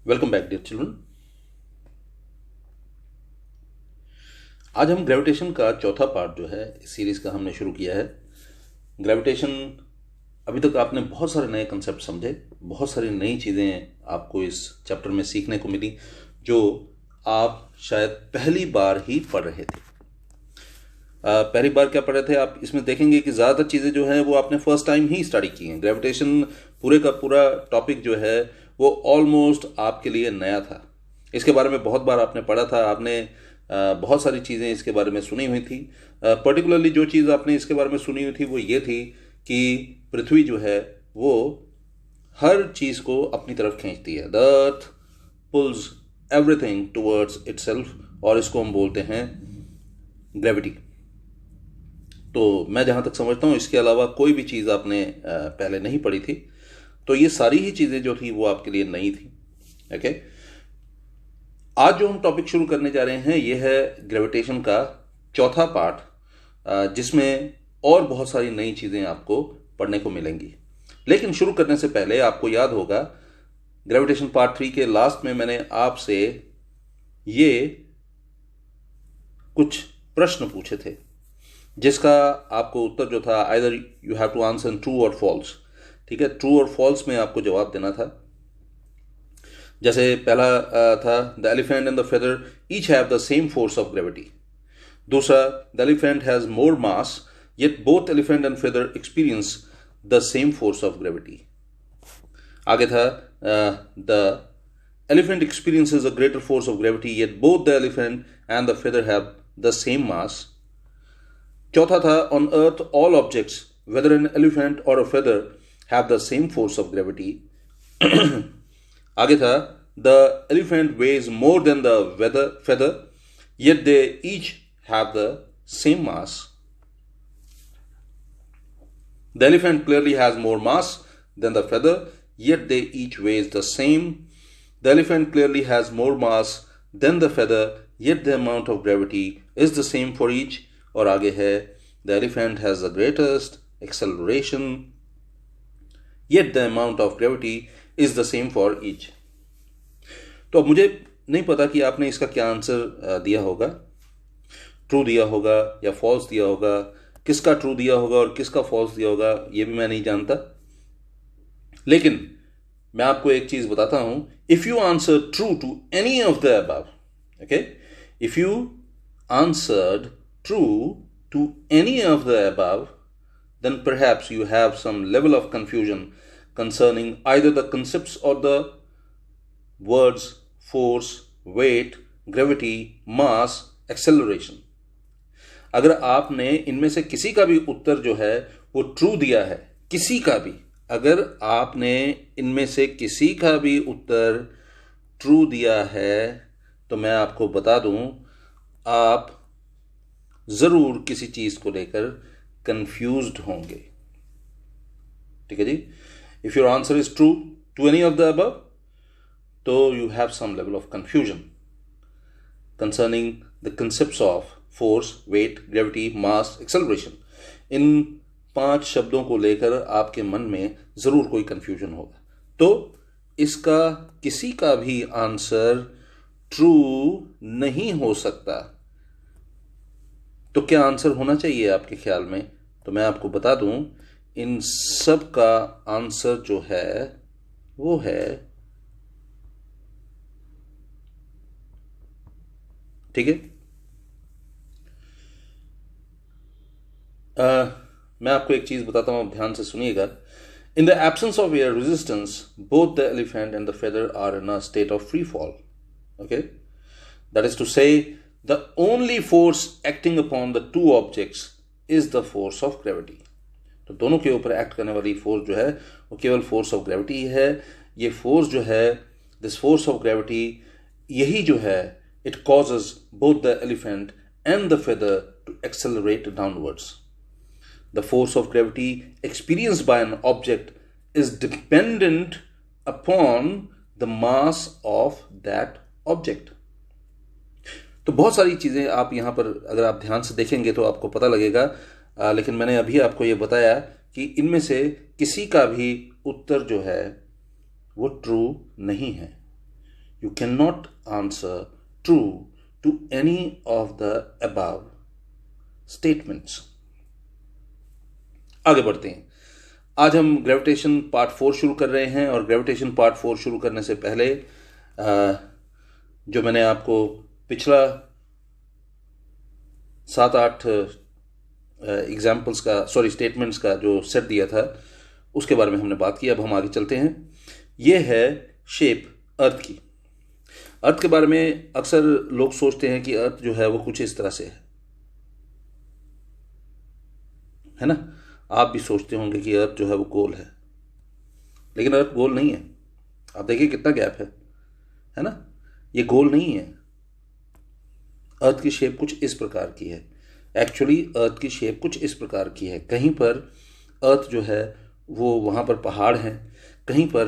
Welcome back dear children. आज हम gravitation का चौथा पार्ट जो है इस सीरीज का हमने शुरू किया है। ग्रेविटेशन, अभी तक आपने बहुत सारे नए कंसेप्ट समझे, बहुत सारी नई चीज़ें आपको इस चैप्टर में सीखने को मिली जो आप शायद पहली बार ही पढ़ रहे थे। पहली बार क्या पढ़ रहे थे आप इसमें देखेंगे कि ज़्यादातर चीज़ें जो हैं वो आपने फर्स्ट टाइम ही स्टडी की हैं। ग्रेविटेशन पूरे का पूरा टॉपिक जो है वो ऑलमोस्ट आपके लिए नया था। इसके बारे में बहुत बार आपने पढ़ा था, आपने बहुत सारी चीज़ें इसके बारे में सुनी हुई थी। पर्टिकुलरली जो चीज़ आपने इसके बारे में सुनी हुई थी वो ये थी कि पृथ्वी जो है वो हर चीज़ को अपनी तरफ खींचती है। The earth pulls everything towards itself, और इसको हम बोलते हैं ग्रेविटी। तो मैं जहाँ तक समझता हूँ इसके अलावा कोई भी चीज़ आपने पहले नहीं पढ़ी थी, तो ये सारी ही चीज़ें जो थी वो आपके लिए नई थी। ओके, आज जो हम टॉपिक शुरू करने जा रहे हैं ये है ग्रेविटेशन का चौथा पार्ट, जिसमें और बहुत सारी नई चीज़ें आपको पढ़ने को मिलेंगी। लेकिन शुरू करने से पहले आपको याद होगा ग्रेविटेशन पार्ट 3 के लास्ट में मैंने आपसे ये कुछ प्रश्न पूछे थे जिसका आपको उत्तर जो था either you have to answer true और फॉल्स। ठीक है, ट्रू और फॉल्स में आपको जवाब देना था। जैसे पहला था the elephant and the feather each have the same force of gravity. दूसरा, the elephant has more mass yet both elephant and feather experience the same force of gravity. आगे था the elephant experiences a greater force of gravity yet both the elephant and the feather have the same mass. चौथा था on earth all objects whether an elephant or a feather have the same force of gravity. आगे था the elephant weighs more than the feather yet they each have the same mass. The elephant clearly has more mass than the feather yet they each weigh the same. The elephant clearly has more mass than the feather yet the amount of gravity is the same for each. और आगे है the elephant has the greatest acceleration yet the amount of gravity is the same for each. तो अब मुझे नहीं पता कि आपने इसका क्या आंसर दिया होगा, ट्रू दिया होगा या फॉल्स दिया होगा। किसका ट्रू दिया होगा और किसका फॉल्स दिया होगा ये भी मैं नहीं जानता, लेकिन मैं आपको एक चीज बताता हूं। If you answer true to any of the above, okay, if you answered true to any of the above, then perhaps you have some level of confusion concerning either the concepts or the words force, weight, gravity, mass, acceleration. अगर आपने इनमें से किसी का भी उत्तर जो है वो ट्रू दिया है, किसी का भी, अगर आपने इनमें से किसी का भी उत्तर ट्रू दिया है तो मैं आपको बता दूं आप जरूर किसी चीज को लेकर कंफ्यूज्ड होंगे। ठीक है ji, if your answer is true to any of the above तो you have some level of confusion concerning the concepts of force, weight, gravity, mass, acceleration. इन 5 शब्दों को लेकर आपके मन में जरूर कोई कंफ्यूजन होगा। तो इसका किसी का भी आंसर ट्रू नहीं हो सकता। तो क्या आंसर होना चाहिए आपके ख्याल में? तो मैं आपको बता दूं, इन सब का आंसर जो है वो है, ठीक है, मैं आपको एक चीज बताता हूं, ध्यान से सुनिएगा। In the absence of air resistance both the elephant and the feather are in a state of free fall. Okay, that is to say the only force acting upon the two objects is the force of gravity. तो दोनों के ऊपर act करने वाली force जो है वो केवल फोर्स ऑफ ग्रेविटी ही है। ये फोर्स जो है, दिस फोर्स ऑफ ग्रेविटी, यही जो है it causes both the elephant and the feather to accelerate downwards. The force of gravity experienced by an object is dependent upon the mass of that object. तो बहुत सारी चीज़ें आप यहाँ पर अगर आप ध्यान से देखेंगे तो आपको पता लगेगा, लेकिन मैंने अभी आपको ये बताया कि इनमें से किसी का भी उत्तर जो है वो ट्रू नहीं है। You cannot answer true to any of the above statements. आगे बढ़ते हैं। आज हम ग्रेविटेशन पार्ट 4 शुरू कर रहे हैं, और ग्रेविटेशन पार्ट 4 शुरू करने से पहले जो मैंने आपको पिछला 7-8 स्टेटमेंट्स का जो सेट दिया था उसके बारे में हमने बात की। अब हम आगे चलते हैं। यह है शेप अर्थ की। अर्थ के बारे में अक्सर लोग सोचते हैं कि अर्थ जो है वो कुछ इस तरह से है ना। आप भी सोचते होंगे कि अर्थ जो है वो गोल है, लेकिन अर्थ गोल नहीं है। आप देखिए कितना गैप है ना। ये गोल नहीं है। अर्थ की शेप कुछ इस प्रकार की है। एक्चुअली अर्थ की शेप कुछ इस प्रकार की है। कहीं पर अर्थ जो है वो वहाँ पर पहाड़ हैं, कहीं पर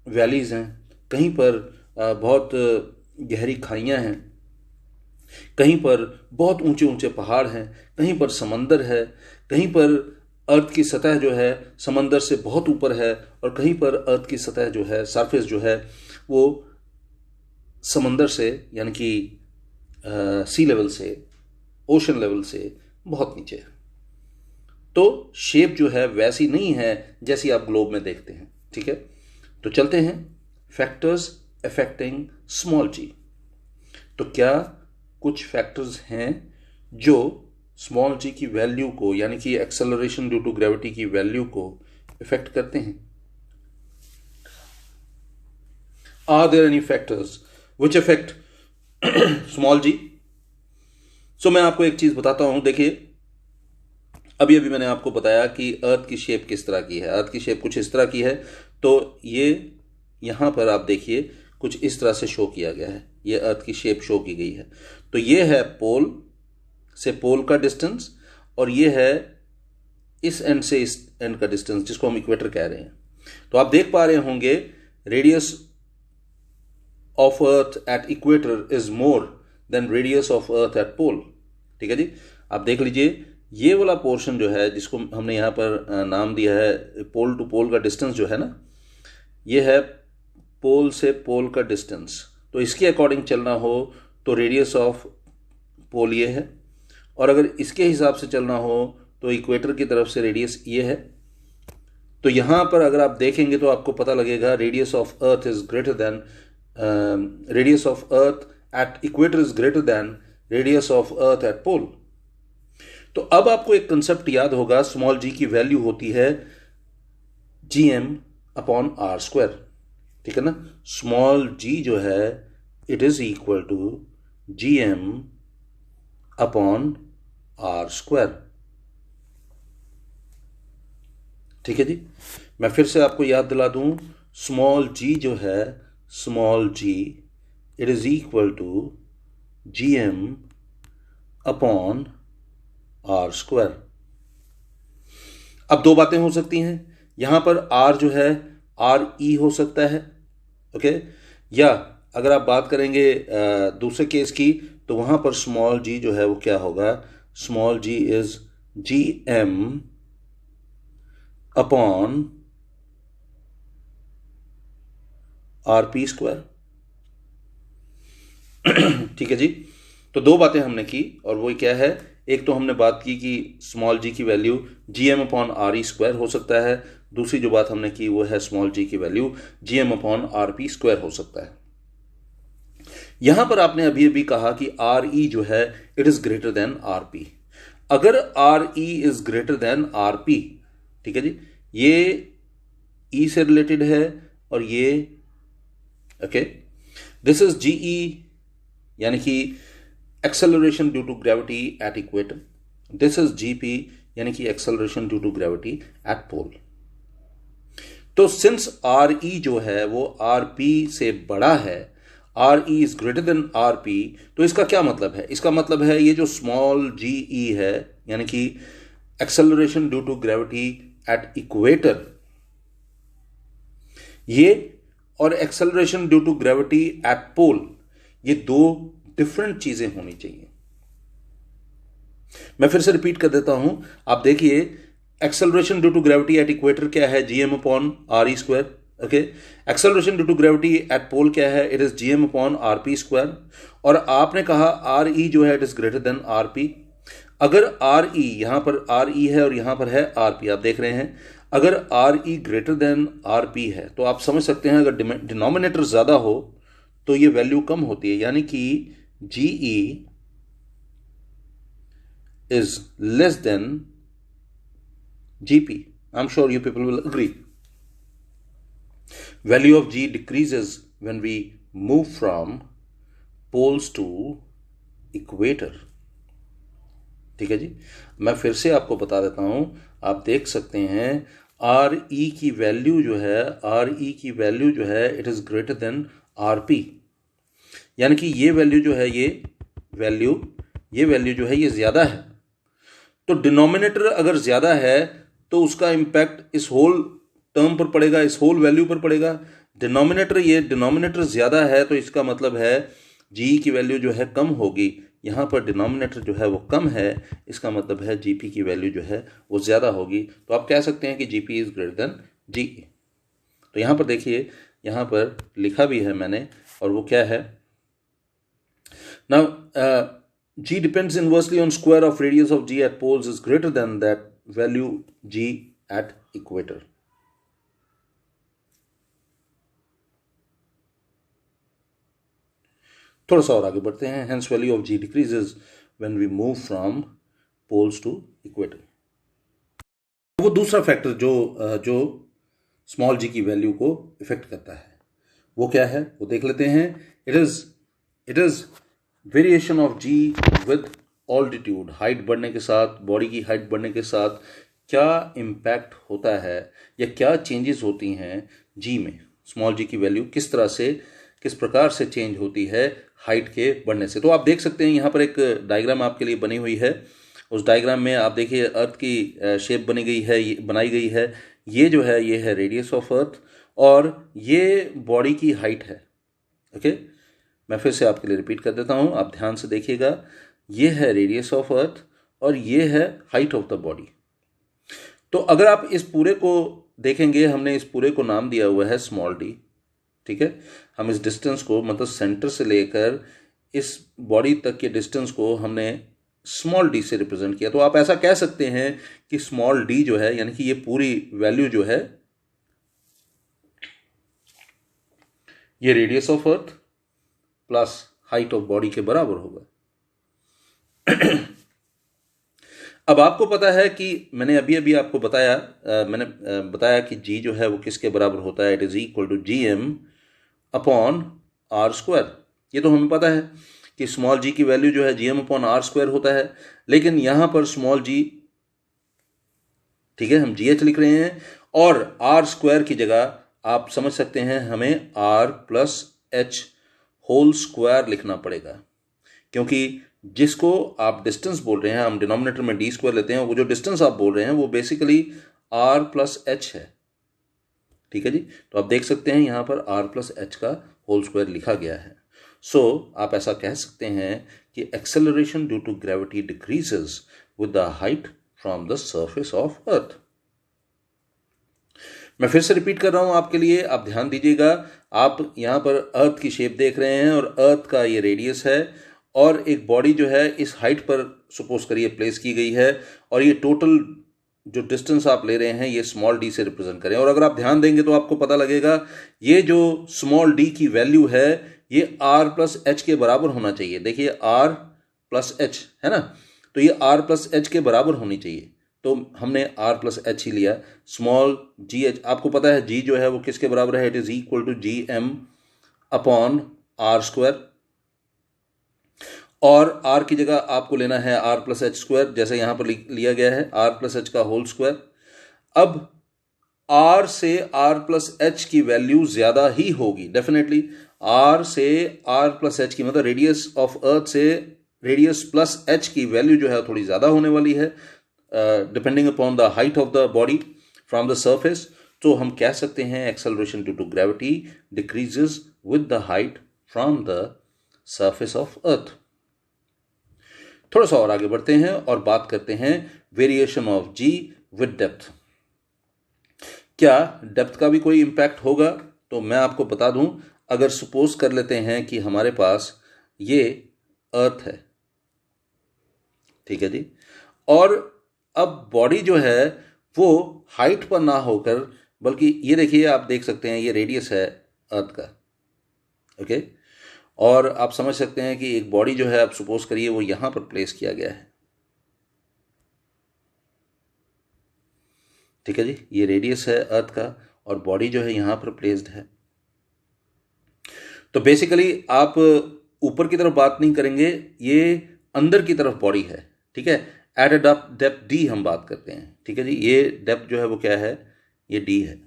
वैलीज़ हैं, कहीं पर बहुत गहरी खाइयाँ हैं, कहीं पर बहुत ऊंचे ऊंचे पहाड़ हैं, कहीं पर समंदर है, कहीं पर अर्थ की सतह जो है समंदर से बहुत ऊपर है, और कहीं पर अर्थ की सतह जो है सरफेस जो है वो समंदर से यानी कि सी लेवल से, ओशन लेवल से बहुत नीचे है। तो शेप जो है वैसी नहीं है जैसी आप ग्लोब में देखते हैं। ठीक है, तो चलते हैं फैक्टर्स अफेक्टिंग स्मॉल जी। तो क्या कुछ फैक्टर्स हैं जो स्मॉल जी की वैल्यू को, यानी कि एक्सेलरेशन ड्यू टू ग्रेविटी की वैल्यू को इफेक्ट करते हैं? Are there any factors which affect small g? So मैं आपको एक चीज बताता हूं। देखिए, अभी मैंने आपको बताया कि अर्थ की शेप किस तरह की है। अर्थ की शेप कुछ इस तरह की है। तो ये यहां पर आप देखिए कुछ इस तरह से शो किया गया है। ये अर्थ की शेप शो की गई है। तो ये है पोल से पोल का डिस्टेंस, और ये है इस एंड से इस एंड का डिस्टेंस, जिसको हम इक्वेटर कह रहे हैं। तो आप देख पा रहे होंगे radius of earth at equator is more than radius of earth at pole. ठीक है जी, आप देख लीजिए ये वाला पोर्शन जो है जिसको हमने यहाँ पर नाम दिया है पोल टू पोल का डिस्टेंस जो है ना, ये है पोल से पोल का डिस्टेंस। तो इसके अकॉर्डिंग चलना हो तो रेडियस ऑफ पोल ये है, और अगर इसके हिसाब से चलना हो तो इक्वेटर की तरफ से रेडियस ये है। तो यहाँ पर अगर आप देखेंगे तो आपको पता लगेगा radius of earth is greater than radius of earth at equator is greater than radius of earth at pole. तो अब आपको एक कंसेप्ट याद होगा, स्मॉल जी की वैल्यू होती है gm/r²। ठीक है ना। स्मॉल जी जो है it is equal to gm/r²। ठीक है जी, मैं फिर से आपको याद दिला दूं, स्मॉल जी जो है, small g it is equal to gm/r²। अब दो बातें हो सकती हैं। यहां पर r जो है RE हो सकता है, ओके, या अगर आप बात करेंगे दूसरे केस की तो वहां पर स्मॉल जी जो है वो क्या होगा, स्मॉल जी इज gm/rp²। ठीक है जी। तो दो बातें हमने की, और वो क्या है, एक तो हमने बात की कि स्मॉल जी की वैल्यू gm/re² हो सकता है। दूसरी जो बात हमने की वो है स्मॉल जी की वैल्यू gm/rp² हो सकता है। यहां पर आपने अभी अभी कहा कि RE जो है it is greater than RP। अगर RE is greater than RP, ठीक है जी, ये E से रिलेटेड है और ये ओके, दिस इज GE यानी कि acceleration due to gravity at equator. This is GP यानी कि acceleration due to gravity at pole. तो सिंस RE जो है वो RP से बड़ा है, RE is greater than RP, तो इसका क्या मतलब है? इसका मतलब है ये जो स्मॉल GE है यानी कि acceleration due to gravity at equator, ये और acceleration due to gravity at pole, ये दो डिफरेंट चीजें होनी चाहिए। मैं फिर से रिपीट कर देता हूं, आप देखिए acceleration due to gravity at equator क्या है, gm/re²। Okay, acceleration due to gravity at pole क्या है, it is gm upon rp square, और आपने कहा re जो है it is greater than rp। अगर re, यहां पर re है और यहां पर है rp, आप देख रहे हैं, अगर re ग्रेटर देन rp है तो आप समझ सकते हैं अगर डिनोमिनेटर ज्यादा हो तो ये वैल्यू कम होती है, यानी कि ge is less than gp. I'm sure you people will agree. Value of g decreases when we move from poles to equator. ठीक है जी, मैं फिर से आपको बता देता हूं, आप देख सकते हैं re की वैल्यू जो है, re की वैल्यू जो है it is greater than rp, यानी कि ये वैल्यू जो है, ये वैल्यू जो है ये ज्यादा है। तो डिनोमिनेटर अगर ज्यादा है तो उसका इंपैक्ट इस होल टर्म पर पड़ेगा, इस होल वैल्यू पर पड़ेगा। डिनोमिनेटर ज्यादा है तो इसका मतलब है जी की वैल्यू जो है कम होगी। यहां पर डिनोमिनेटर जो है वो कम है, इसका मतलब है जीपी की वैल्यू जो है वो ज्यादा होगी। तो आप कह सकते हैं कि GP is greater then GE. तो यहां पर देखिए, यहां पर लिखा भी है मैंने, और वो क्या है, now g depends inversely on square of radius of g at poles is greater than that value g at equator. थोड़ा सा और आगे बढ़ते हैं। hence value of g decreases when we move from poles to equator. वो दूसरा factor जो small g की वैल्यू को इफेक्ट करता है वो क्या है, वो देख लेते हैं। It is variation of g with altitude, height बढ़ने के साथ, बॉडी की हाइट बढ़ने के साथ क्या इम्पैक्ट होता है या क्या चेंजेस होती हैं जी में, स्मॉल जी की वैल्यू किस प्रकार से चेंज होती है हाइट के बढ़ने से। तो आप देख सकते हैं यहाँ पर एक डायग्राम आपके लिए बनी हुई है। उस डायग्राम में आप देखिए अर्थ की शेप बनाई गई है। ये जो है ये है रेडियस ऑफ अर्थ और ये बॉडी की हाइट है। ओके, मैं फिर से आपके लिए रिपीट कर देता हूं, आप ध्यान से देखिएगा। ये है रेडियस ऑफ अर्थ और ये है हाइट ऑफ द बॉडी। तो अगर आप इस पूरे को देखेंगे, हमने इस पूरे को नाम दिया हुआ है स्मॉल डी। ठीक है, हम इस डिस्टेंस को, मतलब सेंटर से लेकर इस बॉडी तक के डिस्टेंस को हमने स्मॉल डी से रिप्रेजेंट किया। तो आप ऐसा कह सकते हैं कि स्मॉल डी जो है, यानी कि ये पूरी वैल्यू जो है ये radius of earth plus height of body के बराबर होगा। अब आपको पता है कि मैंने अभी आपको बताया कि जी जो है वो किसके बराबर होता है, it is equal to GM upon R square. ये तो हमें पता है कि स्मॉल जी की वैल्यू जो है GM अपॉन आर स्क्वायर होता है, लेकिन यहां पर स्मॉल जी, ठीक है, हम GH लिख रहे हैं और आर स्क्वायर की जगह आप समझ सकते हैं हमें R plus H whole square लिखना पड़ेगा, क्योंकि जिसको आप डिस्टेंस बोल रहे हैं, हम डिनोमिनेटर में डी स्क्वायर लेते हैं, वो जो डिस्टेंस आप बोल रहे हैं वो बेसिकली r प्लस एच है। ठीक है जी, तो आप देख सकते हैं यहां पर r प्लस एच का होल स्क्वायर लिखा गया है। सो आप ऐसा कह सकते हैं कि acceleration due to gravity decreases with the height from the surface of earth. मैं फिर से रिपीट कर रहा हूं आपके लिए, आप ध्यान दीजिएगा। आप यहां पर अर्थ की शेप देख रहे हैं और अर्थ का ये रेडियस है और एक बॉडी जो है इस हाइट पर सपोज करिए प्लेस की गई है, और ये टोटल जो डिस्टेंस आप ले रहे हैं ये स्मॉल डी से रिप्रेजेंट करें। और अगर आप ध्यान देंगे तो आपको पता लगेगा ये जो स्मॉल डी की वैल्यू है ये r प्लस एच के बराबर होना चाहिए। देखिए r प्लस एच है ना, तो ये r प्लस एच के बराबर होनी चाहिए। तो हमने r प्लस एच ही लिया। स्मॉल जी एच, आपको पता है g जो है वो किसके बराबर है, it is equal to GM upon R square, और r की जगह आपको लेना है r प्लस एच स्क्वायर, जैसे यहां पर लिया गया है r प्लस एच का होल स्क्वायर। अब r से r प्लस एच की वैल्यू ज्यादा ही होगी डेफिनेटली। r से r प्लस एच की, मतलब रेडियस ऑफ अर्थ से रेडियस प्लस एच की वैल्यू जो है थोड़ी ज्यादा होने वाली है, depending upon the height of the body from the surface. तो हम कह सकते हैं acceleration due to gravity decreases with the height from the surface of अर्थ। थोड़ा सा और आगे बढ़ते हैं और बात करते हैं variation of g with depth. क्या डेप्थ का भी कोई इम्पैक्ट होगा? तो मैं आपको बता दूं, अगर सपोज कर लेते हैं कि हमारे पास ये अर्थ है, ठीक है जी, और अब बॉडी जो है वो हाइट पर ना होकर, बल्कि ये देखिए, आप देख सकते हैं ये रेडियस है अर्थ का, ओके, और आप समझ सकते हैं कि एक बॉडी जो है, आप सपोज करिए वो यहां पर प्लेस किया गया है, ठीक है जी, ये रेडियस है अर्थ का और बॉडी जो है यहां पर प्लेस्ड है। तो बेसिकली आप ऊपर की तरफ बात नहीं करेंगे, ये अंदर की तरफ बॉडी है, ठीक है, एट अ डेप्थ डी हम बात करते हैं, ठीक है जी, ये डेप्थ जो है वो क्या है, ये डी है।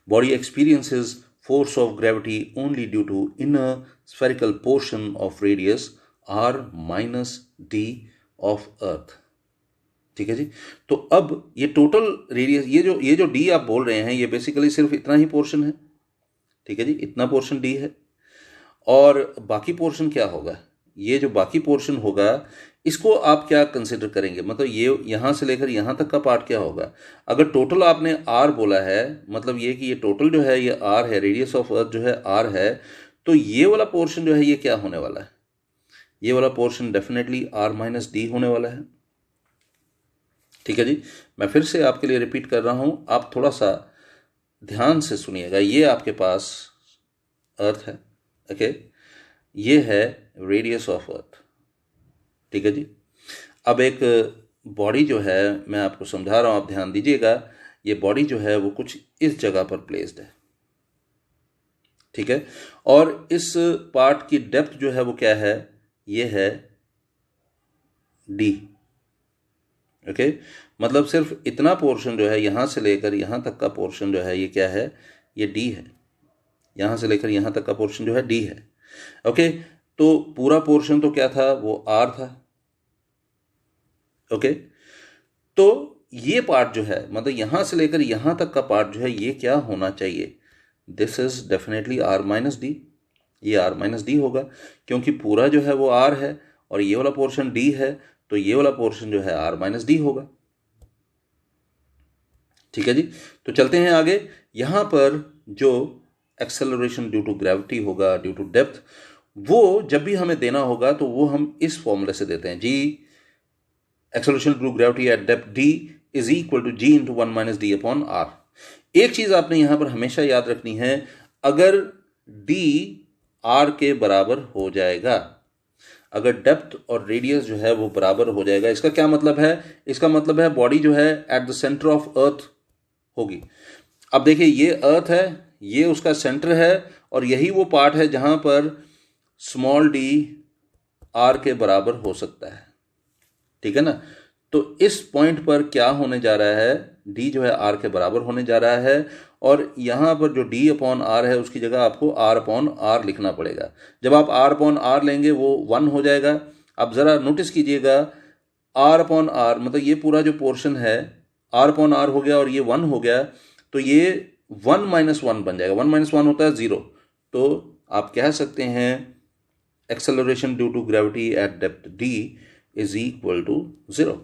Body experiences force of gravity only due to inner spherical portion of radius r minus d of earth, ठीक है जी। तो अब ये टोटल रेडियस, ये जो डी आप बोल रहे हैं, ये बेसिकली सिर्फ इतना ही पोर्शन है, ठीक है जी, इतना पोर्शन डी है, और बाकी पोर्शन क्या होगा, ये जो बाकी पोर्शन होगा इसको आप क्या कंसिडर करेंगे, मतलब ये यहां से लेकर यहां तक का पार्ट क्या होगा। अगर टोटल आपने आर बोला है, मतलब ये कि ये टोटल जो है ये आर है, रेडियस ऑफ अर्थ जो है आर है, तो ये वाला पोर्शन जो है ये क्या होने वाला है, ये वाला portion definitely R minus D होने वाला है, ठीक है जी। मैं फिर से आपके लिए रिपीट कर रहा हूं, आप थोड़ा सा ध्यान से सुनिएगा। ये आपके पास अर्थ है, ओके, ये है रेडियस ऑफ अर्थ, ठीक है जी। अब एक बॉडी जो है, मैं आपको समझा रहा हूं, आप ध्यान दीजिएगा, ये बॉडी जो है वो कुछ इस जगह पर प्लेस्ड है, ठीक है, और इस पार्ट की डेप्थ जो है वो क्या है, ये है डी, ओके, मतलब सिर्फ इतना पोर्शन जो है यहां से लेकर यहां तक का पोर्शन जो है ये क्या है, ये डी है, यहां से लेकर यहां तक का पोर्शन जो है डी है, ओके। तो पूरा पोर्शन तो क्या था, वो आर था, ओके। तो ये पार्ट जो है, मतलब यहां से लेकर यहां तक का पार्ट जो है ये क्या होना चाहिए, this is definitely R minus D, ये आर माइनस डी होगा, क्योंकि पूरा जो है वो आर है और ये वाला पोर्शन डी है, तो ये वाला पोर्शन जो है आर माइनस डी होगा, ठीक है जी। तो चलते हैं आगे। यहां पर जो एक्सेलरेशन ड्यू टू ग्रेविटी होगा, ड्यू टू डेप्थ, वो जब भी हमें देना होगा तो वो हम इस फॉर्मूले से देते हैं, g acceleration due to gravity at depth D is equal to g into 1 minus d upon r. एक चीज आपने यहां पर हमेशा याद रखनी है, अगर डी आर के बराबर हो जाएगा, अगर डेप्थ और रेडियस जो है वो बराबर हो जाएगा, इसका क्या मतलब है, इसका मतलब है बॉडी जो है eight the centre of earth होगी। अब देखिए, ये अर्थ है, ये उसका सेंटर है, और यही वो पार्ट है जहां पर स्मॉल डी आर के बराबर हो सकता है, ठीक है ना। तो इस पॉइंट पर क्या होने जा रहा है, डी जो है आर के बराबर होने जा रहा है, और यहां पर जो डी अपॉन आर है उसकी जगह आपको आर अपॉन आर लिखना पड़ेगा। जब आप आर अपॉन आर लेंगे वो 1 हो जाएगा। अब जरा नोटिस कीजिएगा, आर अपॉन आर मतलब ये पूरा जो पोर्शन है आर अपॉन आर हो गया और ये 1 हो गया, तो ये 1 माइनस 1 बन जाएगा। 1 माइनस 1 होता है 0। तो आप कह सकते हैं acceleration due to gravity at depth D is equal to 0।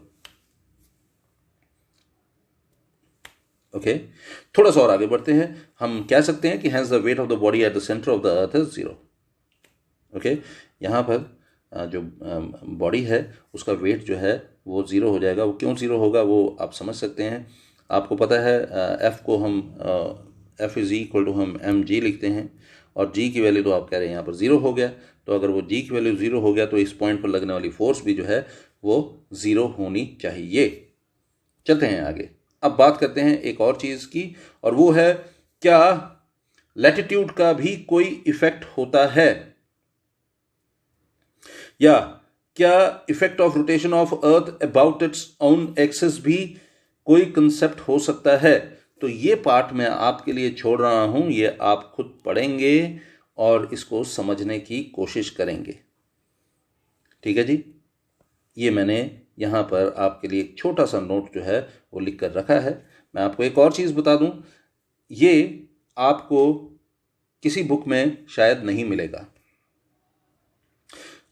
Okay, थोड़ा सा और आगे बढ़ते हैं। हम कह सकते हैं कि hence the weight of the body at the centre of the earth is 0। Okay, यहां पर जो बॉडी है उसका वेट जो है वो 0 हो जाएगा। वो क्यों 0 होगा वो आप समझ सकते हैं। आपको पता है एफ को हम एफ इज इक्वल टू हम एम जी लिखते हैं, और जी की वैल्यू तो आप कह रहे हैं यहाँ पर 0 हो गया। तो अगर वो जी की वैल्यू 0 हो गया तो इस पॉइंट पर लगने वाली फोर्स भी जो है वो 0 होनी चाहिए। चलते हैं आगे। अब बात करते हैं एक और चीज की, और वो है क्या लैटिट्यूड का भी कोई इफेक्ट होता है, या क्या effect of rotation of earth about its own axis भी कोई कंसेप्ट हो सकता है। तो ये पार्ट मैं आपके लिए छोड़ रहा हूं, ये आप खुद पढ़ेंगे और इसको समझने की कोशिश करेंगे। ठीक है जी, ये मैंने यहाँ पर आपके लिए एक छोटा सा नोट जो है वो लिख कर रखा है। मैं आपको एक और चीज़ बता दूं, ये आपको किसी बुक में शायद नहीं मिलेगा,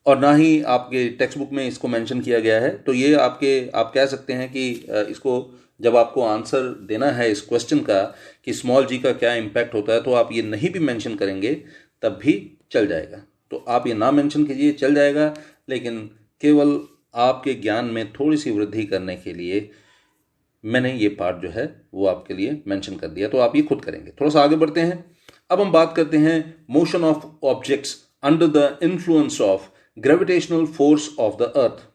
और ना ही आपके टेक्स्ट बुक में इसको मेंशन किया गया है। तो ये आप कह सकते हैं कि इसको जब आपको आंसर देना है इस क्वेश्चन का कि स्मॉल जी का क्या इम्पैक्ट होता है, तो आप ये नहीं भी मेंशन करेंगे तब भी चल जाएगा। तो आप ये ना मेंशन कीजिए, चल जाएगा, लेकिन केवल आपके ज्ञान में थोड़ी सी वृद्धि करने के लिए मैंने ये पार्ट जो है वो आपके लिए मेंशन कर दिया। तो आप ये खुद करेंगे। थोड़ा सा आगे बढ़ते हैं। अब हम बात करते हैं motion of objects under the influence of gravitational force of the अर्थ।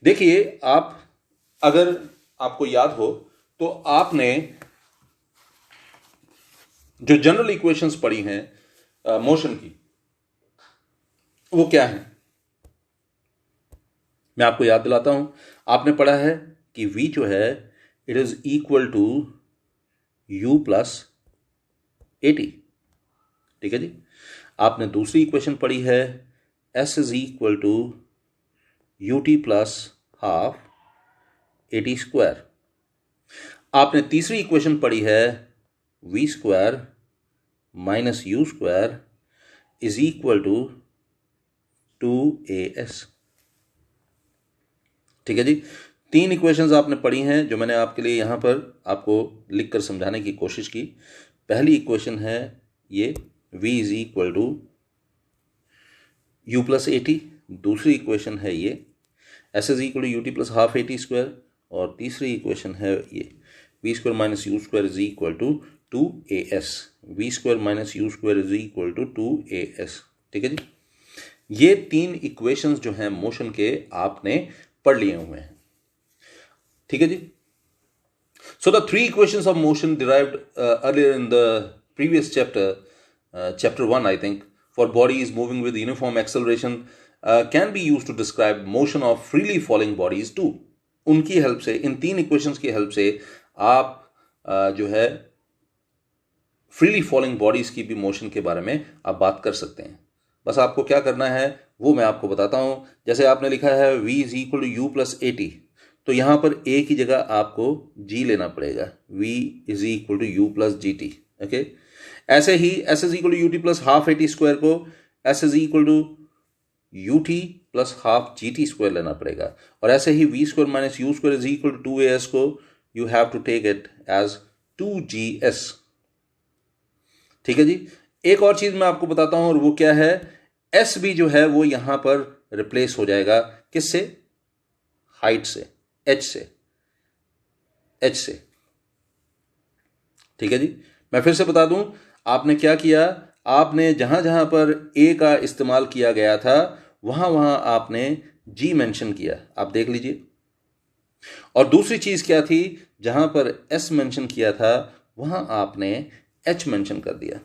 देखिए, आप अगर आपको याद हो तो आपने जो जनरल इक्वेशंस पढ़ी हैं मोशन की, वो क्या है? मैं आपको याद दिलाता हूं। आपने पढ़ा है कि v जो है it is equal to u plus at। ठीक है जी। आपने दूसरी इक्वेशन पढ़ी है s is equal to ut plus half at square. आपने तीसरी इक्वेशन पढ़ी है v square minus u square is equal to 2as। ठीक है जी। 3 इक्वेशंस आपने पढ़ी हैं जो मैंने आपके लिए यहां पर आपको लिखकर समझाने की कोशिश की। पहली इक्वेशन है ये v is equal to u plus at। दूसरी इक्वेशन है ये s is equal to ut plus half at square. और तीसरी इक्वेशन है ये v square minus u square is equal to 2as। v square minus u square is equal to 2as। ठीक है जी। ये 3 इक्वेशंस जो हैं मोशन के आपने पढ़ लिए हुए हैं। ठीक है ji. So the 3 equations of motion derived earlier in the previous chapter 1 I think for bodies moving with uniform acceleration can be used to describe motion of freely falling bodies too. उनकी help से, in 3 equations की help से आप जो है freely falling bodies की भी motion के बारे में आप बात कर सकते हैं। बस आपको क्या करना है वो मैं आपको बताता हूं। जैसे आपने लिखा है v is equal to u plus at, तो यहां पर a की जगह आपको g लेना पड़ेगा। v is equal to u plus g t. Okay. ऐसे ही s is equal to u t plus half at square को s is equal to u t plus half g t square लेना पड़ेगा। और ऐसे ही v square minus u square is equal to 2as को you have to take it as 2gs। ठीक है जी। एक और चीज मैं आपको बताता हूं, और वो क्या है, एस भी जो है वो यहां पर रिप्लेस हो जाएगा। किससे? हाइट से, एच से। ठीक है जी। मैं फिर से बता दूं, आपने क्या किया, आपने जहां जहां पर ए का इस्तेमाल किया गया था वहां वहां आपने जी मेंशन किया, आप देख लीजिए। और दूसरी चीज क्या थी, जहां पर एस मेंशन किया था वहां आपने एच मेंशन कर दिया।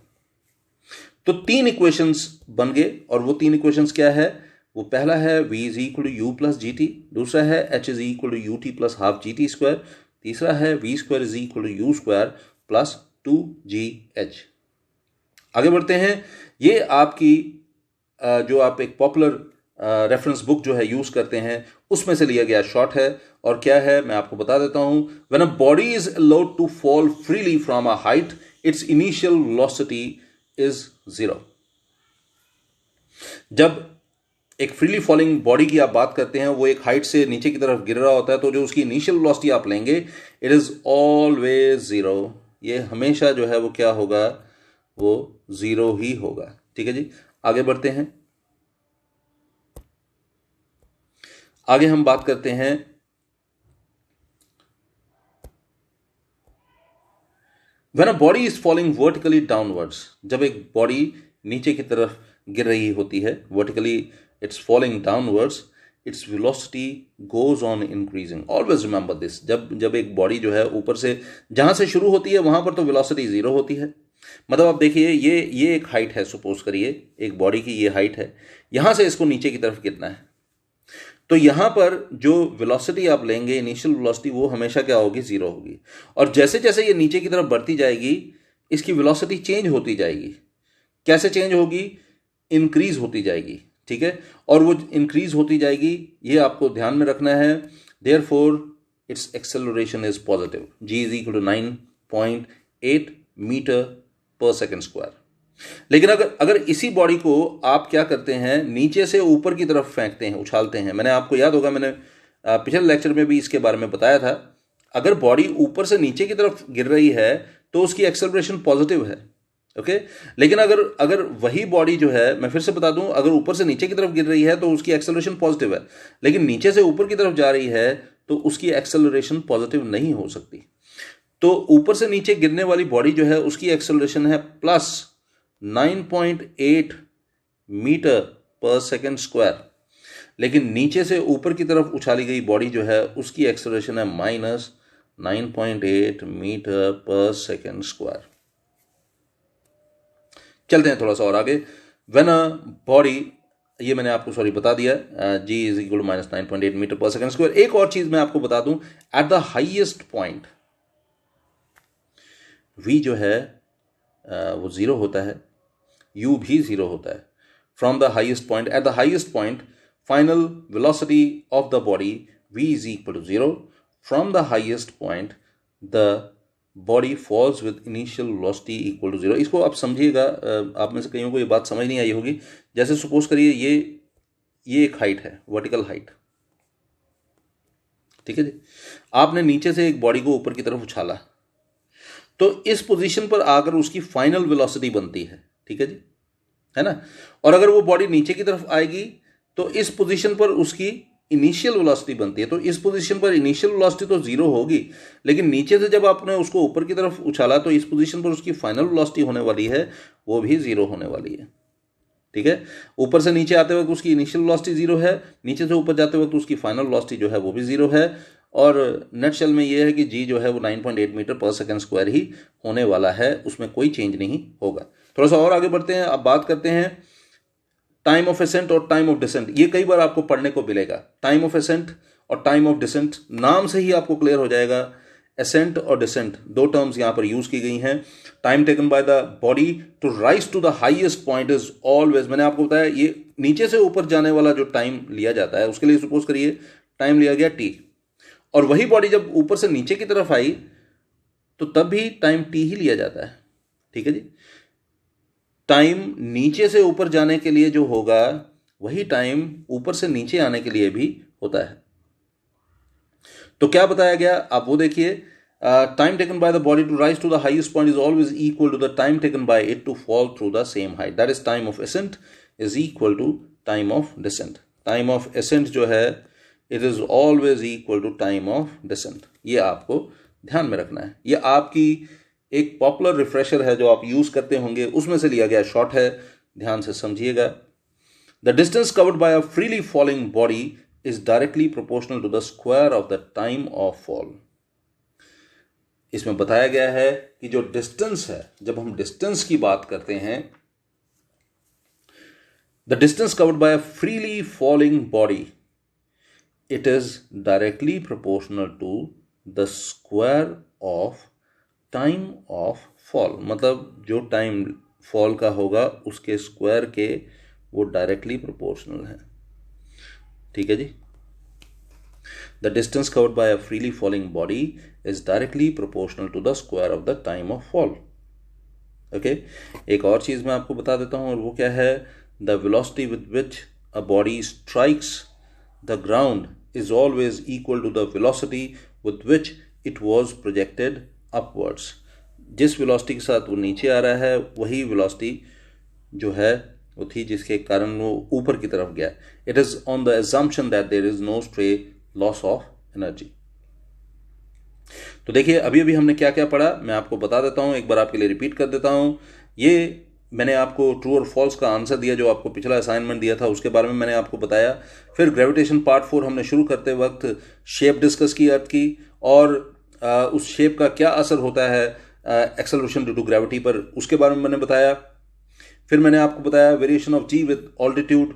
तो 3 इक्वेशंस बन गए। और वो 3 इक्वेशंस क्या है? वो पहला है v is equal to u plus g t, दूसरा है h is equal to u t plus half g t square, तीसरा है v square is equal to u square plus 2gh। आगे बढ़ते हैं। ये आपकी जो आप एक पॉपुलर रेफरेंस बुक जो है यूज करते हैं उसमें से लिया गया शॉर्ट है। और क्या है मैं आपको बता देता हूं। When a body is allowed to fall freely from a height, its initial velocity is 0। जब एक फ्रीली फॉलिंग बॉडी की आप बात करते हैं, वो एक हाइट से नीचे की तरफ गिर रहा होता है, तो जो उसकी इनिशियल वेलोसिटी आप लेंगे इट इज ऑलवेज 0। ये हमेशा जो है वो क्या होगा, वो 0 ही होगा। ठीक है जी। आगे बढ़ते हैं। आगे हम बात करते हैं When a body is falling vertically downwards, जब एक बॉडी नीचे की तरफ गिर रही होती है, vertically it's falling downwards, its velocity goes on increasing. Always remember this. जब एक बॉडी जो है ऊपर से जहां से शुरू होती है वहां पर तो वेलोसिटी 0 होती है। मतलब आप देखिए, ये एक हाइट है, सपोज करिए एक बॉडी की ये हाइट है, यहां से इसको नीचे की तरफ गिरना है, तो यहां पर जो वेलोसिटी आप लेंगे, इनिशियल वेलोसिटी, वो हमेशा क्या होगी, 0 होगी। और जैसे जैसे ये नीचे की तरफ बढ़ती जाएगी इसकी वेलोसिटी चेंज होती जाएगी। कैसे चेंज होगी? इंक्रीज होती जाएगी। ठीक है। और वो इंक्रीज होती जाएगी, ये आपको ध्यान में रखना है। Therefore its acceleration is positive. g is equal to 9.8 metre per second square. लेकिन अगर अगर इसी बॉडी को आप क्या करते हैं, नीचे से ऊपर की तरफ फेंकते हैं, उछालते हैं, मैंने आपको याद होगा, मैंने पिछले लेक्चर में भी इसके बारे में बताया था, अगर बॉडी ऊपर से नीचे की तरफ गिर रही है तो उसकी एक्सेलरेशन पॉजिटिव है, ओके। लेकिन अगर अगर वही बॉडी जो है, मैं फिर से बता दूं, अगर ऊपर से नीचे की तरफ गिर रही है तो उसकी एक्सेलरेशन पॉजिटिव है, लेकिन नीचे से ऊपर की तरफ जा रही है तो उसकी एक्सेलरेशन पॉजिटिव नहीं हो सकती। तो ऊपर से नीचे गिरने वाली बॉडी जो है उसकी एक्सेलरेशन है plus 9.8 metre per second square, लेकिन नीचे से ऊपर की तरफ उछाली गई बॉडी जो है उसकी एक्सेलरेशन है minus 9.8 metre per second square. चलते हैं थोड़ा सा और आगे। व्हेन अ बॉडी, ये मैंने आपको सॉरी बता दिया, g is equal to minus 9.8 metre per second square. एक और चीज मैं आपको बता दूं, at the highest point v जो है वो जीरो होता है, u भी जीरो होता है। From the highest point, at the highest point final velocity of the body v is equal to zero. From the highest point the body falls with initial velocity equal to zero. इसको आप समझिएगा, आप में से कईयों को ये बात समझ नहीं आई होगी। जैसे सपोज करिए ये एक हाइट है, वर्टिकल हाइट, ठीक है जी। आपने नीचे से एक बॉडी को ऊपर की तरफ उछाला, तो इस पोजीशन पर आकर उसकी फाइनल वेलोसिटी बनती है, ठीक है जी, है ना। और अगर वो बॉडी नीचे की तरफ आएगी तो इस पोजीशन पर उसकी इनिशियल वेलोसिटी बनती है। तो इस पोजीशन पर इनिशियल वेलोसिटी तो जीरो होगी, लेकिन नीचे से जब आपने उसको ऊपर की तरफ उछाला तो इस पोजीशन पर उसकी फाइनल वेलोसिटी होने वाली है, वो भी जीरो होने वाली है, ठीक है। ऊपर से नीचे आते वक्त उसकी इनिशियल वेलोसिटी जीरो है, नीचे से ऊपर जाते वक्त उसकी फाइनल वेलोसिटी जो है वो भी जीरो है। और नटशेल में ये है कि जी जो है वो 9.8 मीटर पर सेकेंड स्क्वायर ही होने वाला है, उसमें कोई चेंज नहीं होगा। थोड़ा सा और आगे बढ़ते हैं, अब बात करते हैं टाइम ऑफ एसेंट और टाइम ऑफ डिसेंट। ये कई बार आपको पढ़ने को मिलेगा, टाइम ऑफ एसेंट और टाइम ऑफ डिसेंट। नाम से ही आपको क्लियर हो जाएगा, एसेंट और डिसेंट दो टर्म्स यहां पर यूज की गई हैं। Time taken by the body to rise to the highest point is always, मैंने आपको बताया ये नीचे से ऊपर जाने वाला जो टाइम लिया जाता है, उसके लिए सपोज करिए टाइम लिया गया t, और वही बॉडी जब ऊपर से नीचे की तरफ आई तो तब भी टाइम t ही लिया जाता है, ठीक है जी। टाइम नीचे से ऊपर जाने के लिए जो होगा वही टाइम ऊपर से नीचे आने के लिए भी होता है। तो क्या बताया गया आप वो देखिए, time taken by the body to rise to the highest point is always equal to the time taken by it to fall through the same height, that is time of ascent is equal to time of descent. Time of ascent जो है it is always equal to time of descent, ये आपको ध्यान में रखना है। ये आपकी एक पॉपुलर रिफ्रेशर है जो आप यूज करते होंगे, उसमें से लिया गया शॉर्ट है, ध्यान से समझिएगा। The distance covered by a freely falling body is directly proportional to the square of the time of fall. इसमें बताया गया है कि जो डिस्टेंस है, जब हम डिस्टेंस की बात करते हैं, the distance covered by a freely falling body it is directly proportional to the square of time of fall। मतलब जो टाइम फॉल का होगा उसके स्क्वायर के वो डायरेक्टली प्रोपोर्शनल है, ठीक है ji. The distance covered by a freely falling body is directly proportional to the square of the time of fall, okay. एक और चीज मैं आपको बता देता हूं, और वो क्या है, the velocity with which a body strikes the ground is always equal to the velocity with which it was projected upwards। जिस velocity के साथ वो नीचे आ रहा है वही velocity जो है वो थी जिसके कारण वो ऊपर की तरफ गया। It is on the assumption that there is no stray loss of energy। तो देखिए अभी अभी हमने क्या क्या पढ़ा, मैं आपको बता देता हूं, एक बार आपके लिए रिपीट कर देता हूं। ये मैंने आपको ट्रू और फॉल्स का आंसर दिया, जो आपको पिछला असाइनमेंट दिया था उसके बारे में मैंने आपको बताया। फिर ग्रेविटेशन पार्ट 4 हमने शुरू करते वक्त शेप डिस्कस की अर्थ की, और उस शेप का क्या असर होता है एक्सेलरेशन ड्यू टू ग्रेविटी पर, उसके बारे में मैंने बताया। फिर मैंने आपको बताया variation of g with altitude,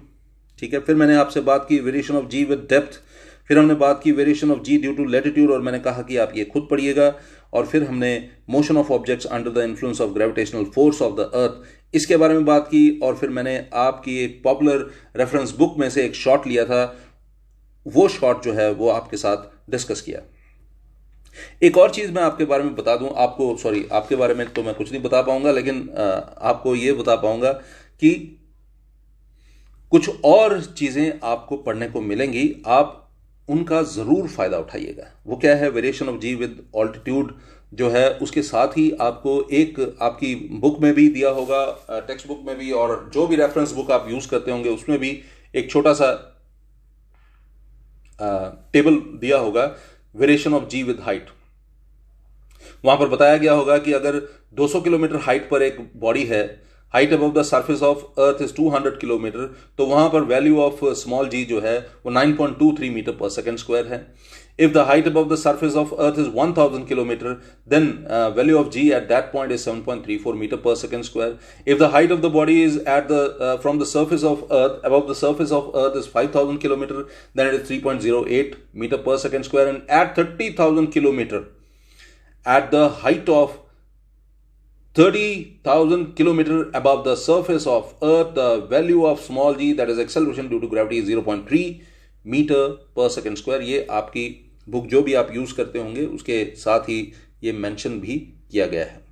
ठीक है। फिर मैंने आपसे बात की variation of g with depth. फिर हमने बात की variation of g due to latitude, और मैंने कहा कि आप ये खुद पढ़िएगा। और फिर हमने motion of objects under the influence of gravitational force of the अर्थ, इसके बारे में बात की। और फिर मैंने आपकी एक पॉपुलर रेफरेंस बुक में से एक शॉट लिया था, वो शॉट जो है वो आपके साथ डिस्कस किया। एक और चीज़ मैं आपके बारे में बता दूं, आपके बारे में तो मैं कुछ नहीं बता पाऊंगा, लेकिन आपको ये बता पाऊंगा कि कुछ और चीज़ें आपको पढ़ने को मिलेंगी, आप उनका ज़रूर फ़ायदा उठाइएगा। वो क्या है? Variation of g with altitude जो है, उसके साथ ही आपको एक आपकी बुक में भी दिया होगा, टेक्स्ट बुक में भी, और जो भी रेफरेंस बुक आप यूज़ करते होंगे उसमें भी एक छोटा सा टेबल दिया होगा, variation of g with height. वहां पर बताया गया होगा कि अगर 200 किलोमीटर हाइट पर एक बॉडी है, height above the surface of earth is 200 kilometre, तो वहां पर वैल्यू ऑफ स्मॉल जी जो है वो 9.23 मीटर पर सेकेंड स्क्वायर है। If the height above the surface of earth is 1000 kilometre, then value of g at that point is 7.34 metre per second square. If the height of the body is at the from the surface of earth above the surface of earth is 5000 kilometer, then it is 3.08 meter per second square. And at 30,000 kilometer, at the height of 30,000 kilometer above the surface of earth, the value of small g, that is acceleration due to gravity, is 0.3 meter per second square. ये आपकी book जो भी आप use करते होंगे उसके साथ ही ये मेंशन भी किया गया है।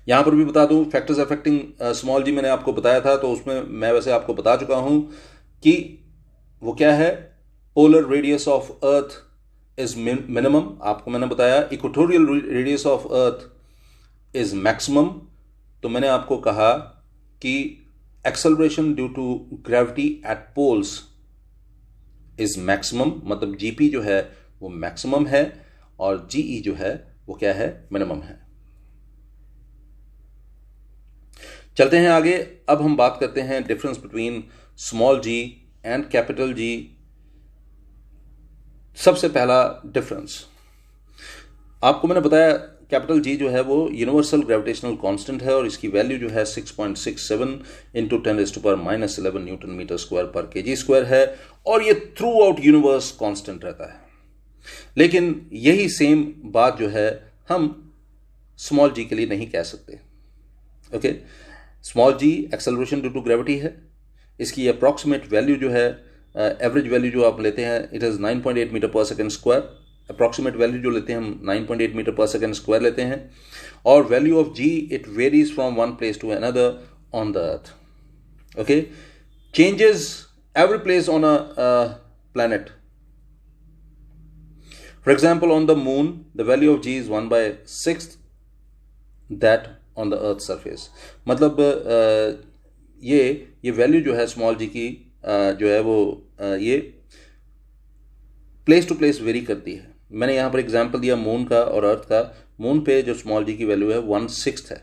यहां पर भी बता दूं, फैक्टर्स अफेक्टिंग स्मॉल जी मैंने आपको बताया था, तो उसमें मैं वैसे आपको बता चुका हूं कि वो क्या है। Polar radius of earth is minimum, आपको मैंने बताया। Equatorial radius of earth is maximum. तो मैंने आपको कहा कि acceleration due to gravity at poles is maximum, मतलब जीपी जो है वो मैक्सिमम है और जीई जो है वो क्या है? मिनिमम है। चलते हैं आगे। अब हम बात करते हैं difference between small g and capital G. सबसे पहला डिफरेंस आपको मैंने बताया, कैपिटल जी जो है वो यूनिवर्सल ग्रेविटेशनल कांस्टेंट है और इसकी वैल्यू जो है 6.67 इंटू 10⁻⁻11 न्यूटन मीटर स्क्वायर पर केजी स्क्वायर है, और ये थ्रू आउट यूनिवर्स कांस्टेंट रहता है। लेकिन यही सेम बात जो है हम स्मॉल जी के लिए नहीं कह सकते। Okay, small g acceleration due to gravity है, इसकी अप्रॉक्सीमेट वैल्यू जो है, एवरेज वैल्यू जो आप लेते हैं, it is 9.8 metre per second square. Approximate value जो लेते हैं हम 9.8 मीटर पर सेकेंड स्क्वायर लेते हैं। और value of g, it varies from one place to another on the earth. Okay, changes every place on a planet. For example, on the moon the value of g is 1/6 that on the earth surface. मतलब ये value जो है small जी की जो है वो ये place to place very करती है। मैंने यहाँ पर एग्जांपल दिया मून का और अर्थ का। मून पे जो स्मॉल जी की वैल्यू है 1/6 है।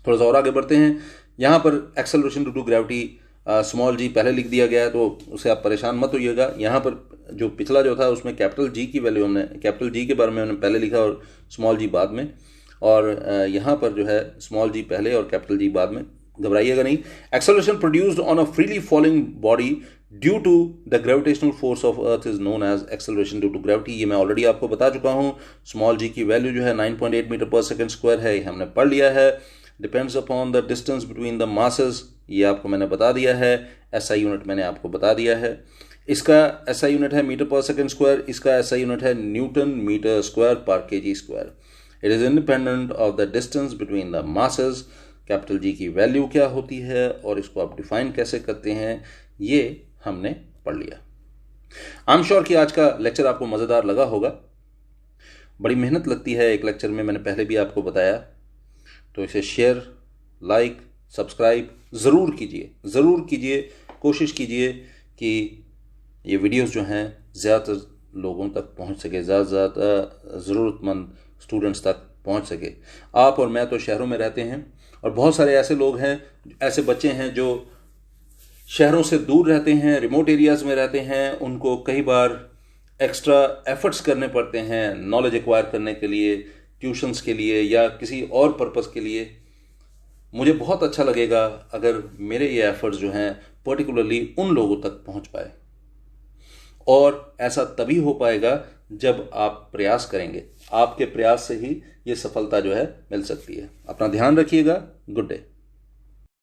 थोड़ा सा और आगे बढ़ते हैं। यहाँ पर acceleration due to gravity small g पहले लिख दिया गया है, तो उससे आप परेशान मत होइएगा। यहाँ पर जो पिछला जो था उसमें कैपिटल जी की वैल्यू हमने, कैपिटल जी के बारे में हमने पहले लिखा और स्मॉल जी बाद में, और यहाँ पर जो है स्मॉल जी पहले और कैपिटल जी बाद में। घबराइएगा नहीं। Acceleration produced on a freely falling body due to the gravitational force of earth is known as acceleration due to gravity. ये मैं ऑलरेडी आपको बता चुका हूँ। स्मॉल जी की वैल्यू जो है 9.8 मीटर पर सेकेंड स्क्वायर है, ये हमने पढ़ लिया है। Depends upon the distance between the masses, ये आपको मैंने बता दिया है। एसआई यूनिट मैंने आपको बता दिया है। इसका एसआई यूनिट है मीटर पर सेकेंड स्क्वायर, इसका एसआई यूनिट है न्यूटन मीटर स्क्वायर पर KG square. It is independent of the distance between the masses. Capital G की वैल्यू क्या होती है और इसको आप डिफाइन कैसे करते हैं, ये हमने पढ़ लिया। आई एम श्योर कि आज का लेक्चर आपको मज़ेदार लगा होगा। बड़ी मेहनत लगती है एक लेक्चर में, मैंने पहले भी आपको बताया। तो इसे शेयर, लाइक, सब्सक्राइब ज़रूर कीजिए। कोशिश कीजिए कि ये वीडियोस जो हैं ज़्यादातर लोगों तक पहुंच सके, ज़्यादा ज़रूरतमंद स्टूडेंट्स तक पहुंच सके। आप और मैं तो शहरों में रहते हैं, और बहुत सारे ऐसे लोग हैं, ऐसे बच्चे हैं जो शहरों से दूर रहते हैं, रिमोट एरियाज़ में रहते हैं। उनको कई बार एक्स्ट्रा एफर्ट्स करने पड़ते हैं नॉलेज एक्वायर करने के लिए, ट्यूशन्स के लिए या किसी और पर्पज़ के लिए। मुझे बहुत अच्छा लगेगा अगर मेरे ये एफर्ट्स जो हैं पर्टिकुलरली उन लोगों तक पहुंच पाए, और ऐसा तभी हो पाएगा जब आप प्रयास करेंगे। आपके प्रयास से ही ये सफलता जो है मिल सकती है। अपना ध्यान रखिएगा। Good day.